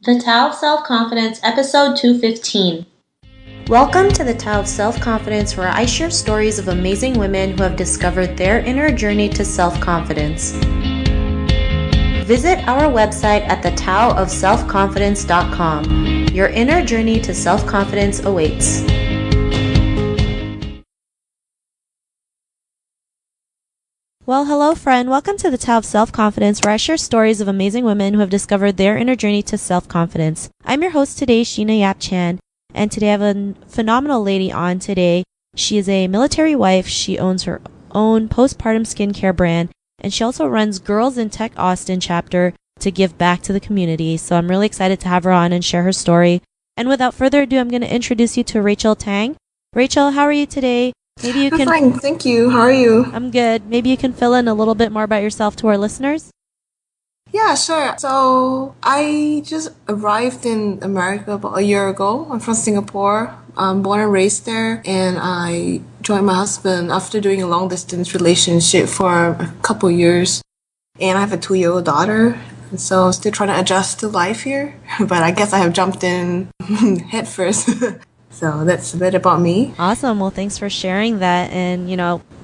The Tao of Self-Confidence, Episode 215. Welcome to the Tao of Self-Confidence, where I share stories of amazing women who have discovered their inner journey to self-confidence. Visit our website at thetaoofselfconfidence.com. Your inner journey to self-confidence awaits. Well, hello, friend. Welcome to the Tao of Self-Confidence, where I share stories of amazing women who have discovered their inner journey to self-confidence. I'm your host today, Sheena Yap Chan, and today I have a phenomenal lady on today. She is a military wife. She owns her own postpartum skincare brand, and she also runs Girls in Tech Austin chapter to give back to the community. So I'm really excited to have her on and share her story. And without further ado, I'm going to introduce you to Rachel Tang. Rachel, how are you today? Maybe you I'm can. fine, thank you. How are you? I'm good. Maybe you can fill in a little bit more about yourself to our listeners. Yeah, sure. So I just arrived in America about a year ago. I'm from Singapore. I'm born and raised there, and I joined my husband after doing a long distance relationship for a couple years. And I have a 2-year-old daughter, and so I'm still trying to adjust to life here. But I guess I have jumped in head first. So that's a bit about me. Awesome. Well, thanks for sharing that. And,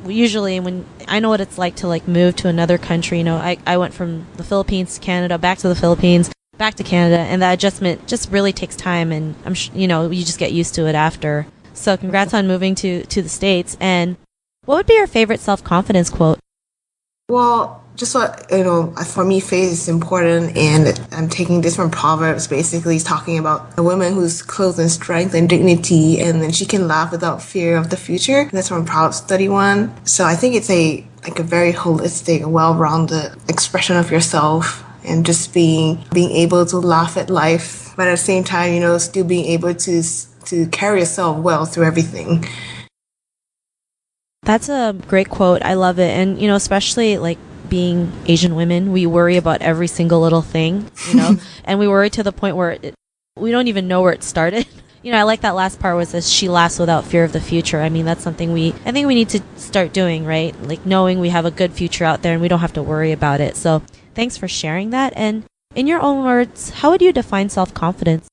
usually when I know what it's like to move to another country, I went from the Philippines to Canada, back to the Philippines, back to Canada, and that adjustment just really takes time. And I'm you just get used to it after. So congrats on moving to the States. And what would be your favorite self-confidence quote? Well, just what, for me, faith is important, and I'm taking this from Proverbs. Basically, it's talking about a woman who's clothed in strength and dignity, and then she can laugh without fear of the future. And that's from Proverbs 31. So I think it's a very holistic, well-rounded expression of yourself, and just being able to laugh at life, but at the same time, still being able to carry yourself well through everything. That's a great quote. I love it. And, especially being Asian women, we worry about every single little thing, and we worry to the point where we don't even know where it started. I like that last part was this, she laughs without fear of the future. I mean, that's something I think we need to start doing, right? Knowing we have a good future out there and we don't have to worry about it. So thanks for sharing that. And in your own words, how would you define self-confidence?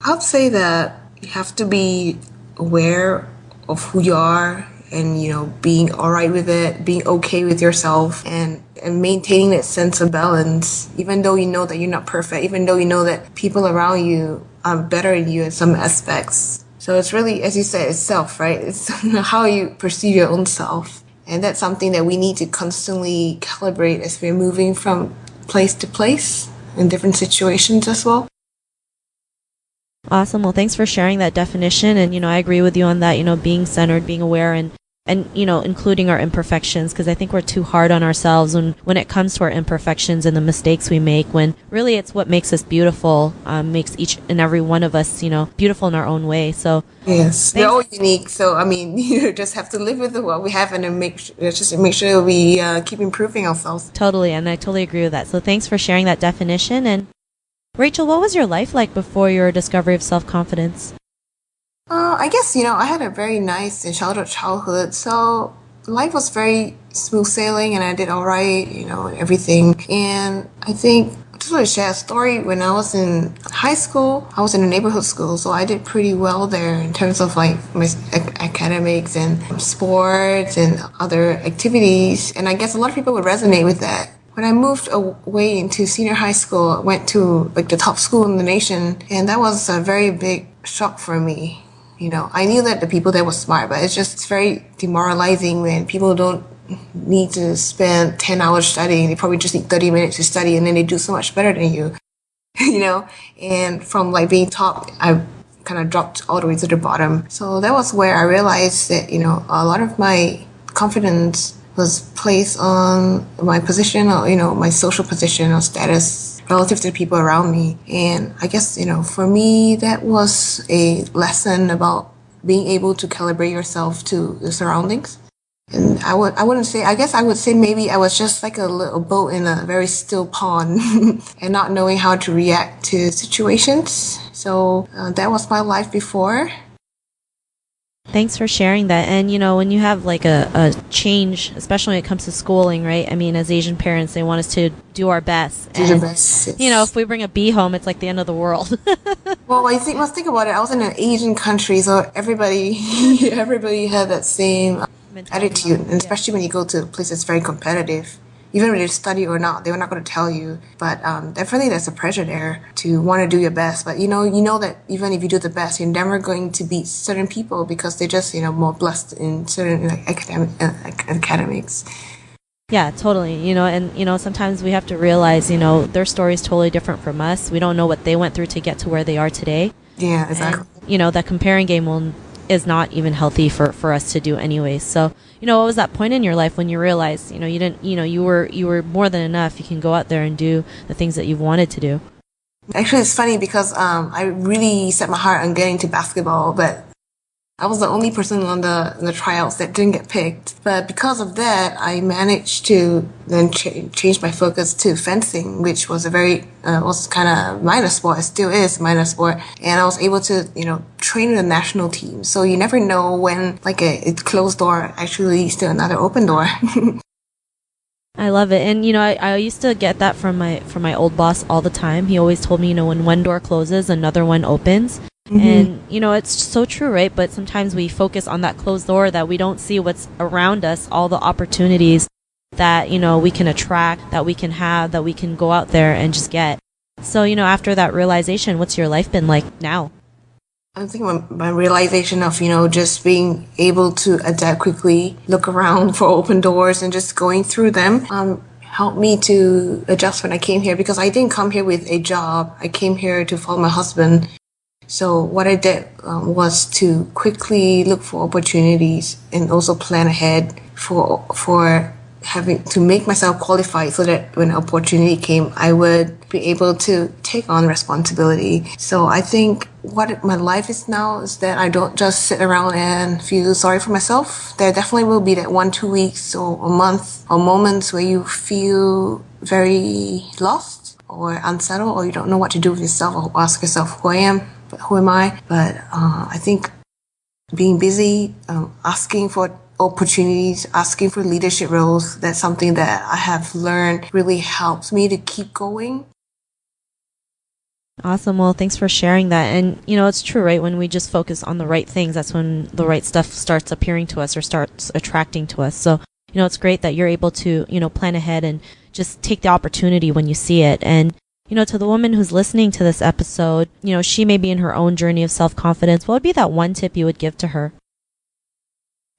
I'd say that you have to be aware of who you are, and being all right with it, being okay with yourself, and maintaining that sense of balance, even though you know that you're not perfect, even though you know that people around you are better than you in some aspects. So it's really, as you said, it's self, right? It's how you perceive your own self. And that's something that we need to constantly calibrate as we're moving from place to place in different situations as well. Awesome. Well, thanks for sharing that definition. And, I agree with you on that, being centered, being aware, and including our imperfections, because I think we're too hard on ourselves when it comes to our imperfections and the mistakes we make, when really it's what makes us beautiful, makes each and every one of us, beautiful in our own way. So yes, we're all unique. So, you just have to live with what we have, and then make sure we keep improving ourselves. Totally. And I totally agree with that. So thanks for sharing that definition. And Rachel, what was your life like before your discovery of self-confidence? I guess, I had a very nice and sheltered childhood, so life was very smooth sailing, and I did all right, and everything. And I think, I just want to share a story. When I was in high school, I was in a neighborhood school, so I did pretty well there in terms of my academics and sports and other activities. And I guess a lot of people would resonate with that. When I moved away into senior high school, I went to the top school in the nation, and that was a very big shock for me. I knew that the people there were smart, but it's very demoralizing when people don't need to spend 10 hours studying. They probably just need 30 minutes to study, and then they do so much better than you, And from being top, I kind of dropped all the way to the bottom. So that was where I realized that, a lot of my confidence was placed on my position, or, my social position or status relative to the people around me. And I guess, for me, that was a lesson about being able to calibrate yourself to the surroundings. And I would say maybe I was just like a little boat in a very still pond and not knowing how to react to situations. So that was my life before. Thanks for sharing that. And when you have like a change, especially when it comes to schooling, right? I mean, as Asian parents, they want us to do our best. Do the And best. Yes. if we bring a B home, it's like the end of the world. Well, let's think about it. I was in an Asian country, so everybody, everybody had that same Mentality. attitude, and Yeah. especially when you go to a place that's very competitive. Even when you study or not, they're not going to tell you. But definitely, there's a pressure there to want to do your best. But you know that even if you do the best, you're never going to beat certain people because they're just more blessed in certain like academics. Yeah, totally. And sometimes we have to realize, their story is totally different from us. We don't know what they went through to get to where they are today. Yeah, exactly. And, that comparing game is not even healthy for us to do anyway. So, what was that point in your life when you realized, you didn't, you were more than enough. You can go out there and do the things that you've wanted to do. Actually, it's funny because I really set my heart on getting to basketball, but I was the only person on the tryouts that didn't get picked. But because of that, I managed to then change my focus to fencing, which was a very was kind of minor sport. It still is a minor sport, and I was able to train with the national team. So you never know when like a closed door actually leads to another open door. I love it. And I used to get that from my old boss all the time. He always told me, when one door closes, another one opens. And it's so true, right? But sometimes we focus on that closed door that we don't see what's around us, all the opportunities that we can attract, that we can have, that we can go out there and just get. So after that realization, what's your life been like now? I think my realization of, just being able to adapt quickly, look around for open doors and just going through them, helped me to adjust when I came here because I didn't come here with a job. I came here to follow my husband. So what I did was to quickly look for opportunities and also plan ahead for having to make myself qualified so that when opportunity came, I would be able to take on responsibility. So I think what my life is now is that I don't just sit around and feel sorry for myself. There definitely will be that 1-2 weeks or a month or moments where you feel very lost or unsettled or you don't know what to do with yourself or ask yourself who am I? But I think being busy, asking for opportunities, asking for leadership roles, that's something that I have learned really helps me to keep going. Awesome. Well, thanks for sharing that. And, it's true, right? When we just focus on the right things, that's when the right stuff starts appearing to us or starts attracting to us. So, it's great that you're able to, plan ahead and just take the opportunity when you see it. And, to the woman who's listening to this episode, she may be in her own journey of self-confidence. What would be that one tip you would give to her?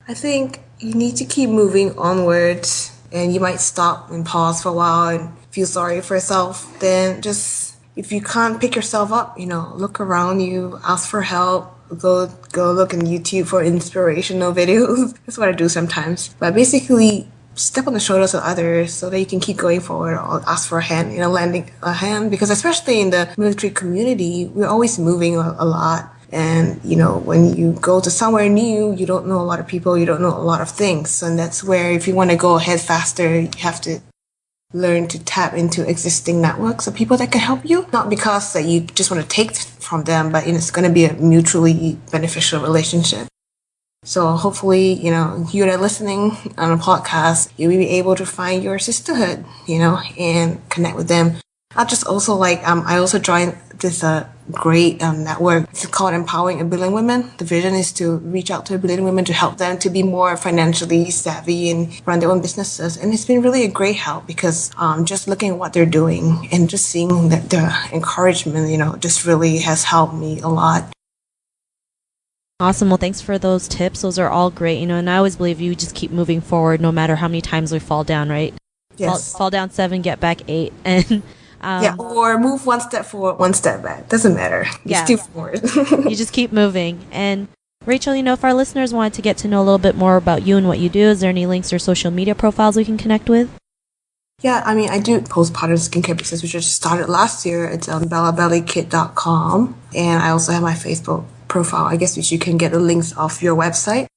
I think you need to keep moving onwards and you might stop and pause for a while and feel sorry for yourself. Then just, if you can't pick yourself up, look around you, ask for help, go look on YouTube for inspirational videos. That's what I do sometimes. But basically, step on the shoulders of others so that you can keep going forward or ask for a hand, lending a hand. Because especially in the military community, we're always moving a lot. And, when you go to somewhere new, you don't know a lot of people, you don't know a lot of things. And that's where if you want to go ahead faster, you have to learn to tap into existing networks of people that can help you. Not because that you just want to take from them, but it's going to be a mutually beneficial relationship. So hopefully, you that are listening on a podcast, you'll be able to find your sisterhood, and connect with them. I just also I also joined this great network. It's called Empowering a Billion Women. The vision is to reach out to a billion women to help them to be more financially savvy and run their own businesses. And it's been really a great help because just looking at what they're doing and just seeing that the encouragement, just really has helped me a lot. Awesome. Well, thanks for those tips. Those are all great, and I always believe you just keep moving forward no matter how many times we fall down, right? Yes. Fall down 7, get back 8. And or move 1 step forward, 1 step back. Doesn't matter. Yeah. Still forward. You just keep moving. And Rachel, if our listeners wanted to get to know a little bit more about you and what you do, is there any links or social media profiles we can connect with? Yeah, I do postpartum skincare business, which I just started last year. It's on bellabellykit.com. And I also have my Facebook profile, I guess, which you can get the links off your website.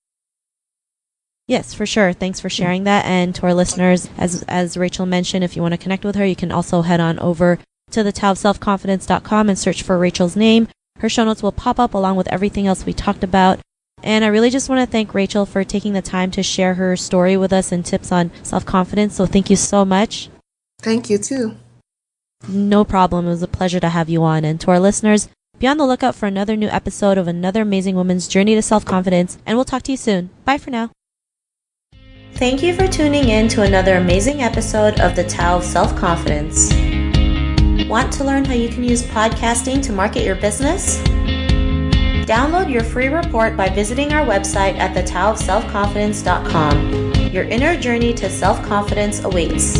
Yes, for sure. Thanks for sharing that. And to our listeners, as Rachel mentioned, if you want to connect with her, you can also head on over to the taoofselfconfidence.com and search for Rachel's name. Her show notes will pop up along with everything else we talked about. And I really just want to thank Rachel for taking the time to share her story with us and tips on self-confidence. So thank you so much. Thank you too. No problem. It was a pleasure to have you on. And to our listeners, be on the lookout for another new episode of another amazing woman's journey to self-confidence. And we'll talk to you soon. Bye for now. Thank you for tuning in to another amazing episode of the Tao of Self-Confidence. Want to learn how you can use podcasting to market your business? Download your free report by visiting our website at thetaoofselfconfidence.com. Your inner journey to self-confidence awaits.